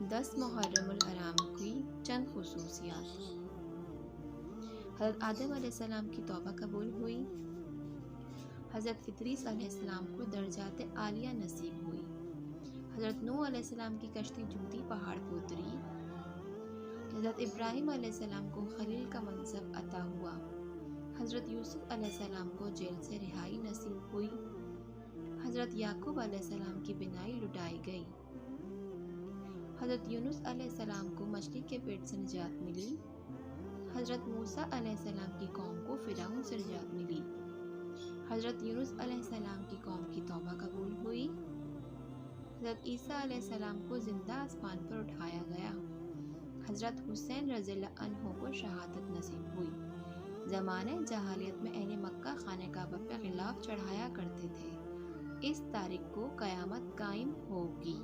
10 محرم الحرام کی چند خصوصیات۔ حضرت آدم علیہ السلام کی توبہ قبول ہوئی۔ حضرت ادریس علیہ السلام کو درجات عالیہ نصیب ہوئی۔ حضرت نوح علیہ السلام کی کشتی جودی پہاڑ کو اتری۔ حضرت ابراہیم علیہ السلام کو خلیل کا منصب عطا ہوا۔ حضرت یوسف علیہ السلام کو جیل سے رہائی نصیب ہوئی۔ حضرت یعقوب علیہ السلام کی بینائی لٹائی گئی۔ حضرت یونس علیہ السلام کو مچھلی کے پیٹ سے نجات ملی۔ حضرت موسیٰ علیہ السلام کی قوم کو فرعون سے نجات ملی۔ حضرت یونس علیہ السلام کی قوم کی توبہ قبول ہوئی۔ حضرت عیسیٰ علیہ السلام کو زندہ آسمان پر اٹھایا گیا۔ حضرت حسین رضی اللہ عنہ کو شہادت نصیب ہوئی۔ زمانۂ جاہلیت میں اہل مکہ خانہ کعبہ پہ غلاف چڑھایا کرتے تھے۔ اس تاریخ کو قیامت قائم ہوگی۔